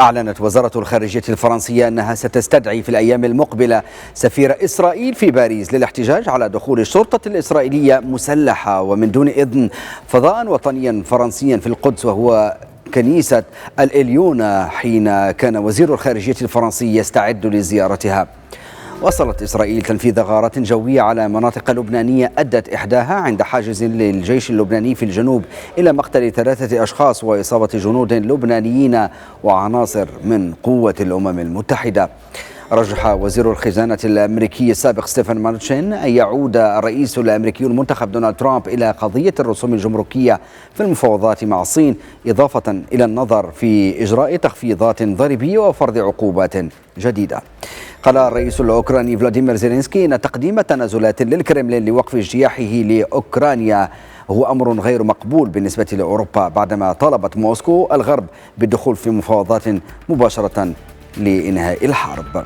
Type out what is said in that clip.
أعلنت وزارة الخارجية الفرنسية أنها ستستدعي في الأيام المقبلة سفير إسرائيل في باريس للاحتجاج على دخول الشرطة الإسرائيلية مسلحة ومن دون إذن فضاء وطنيا فرنسيا في القدس، وهو كنيسة الإليون، حين كان وزير الخارجية الفرنسي يستعد لزيارتها. وصلت إسرائيل تنفيذ غارات جوية على مناطق لبنانية أدت إحداها عند حاجز للجيش اللبناني في الجنوب إلى مقتل 3 أشخاص وإصابة جنود لبنانيين وعناصر من قوة الأمم المتحدة. رجح وزير الخزانة الأمريكي السابق ستيفن مانوتشن أن يعود الرئيس الأمريكي المنتخب دونالد ترامب إلى قضية الرسوم الجمركية في المفاوضات مع الصين، إضافة إلى النظر في إجراء تخفيضات ضريبية وفرض عقوبات جديدة. قال الرئيس الأوكراني فلاديمير زيلينسكي أن تقديم تنازلات للكرملين لوقف اجتياحه لأوكرانيا هو أمر غير مقبول بالنسبة لأوروبا، بعدما طالبت موسكو الغرب بالدخول في مفاوضات مباشرة لإنهاء الحرب.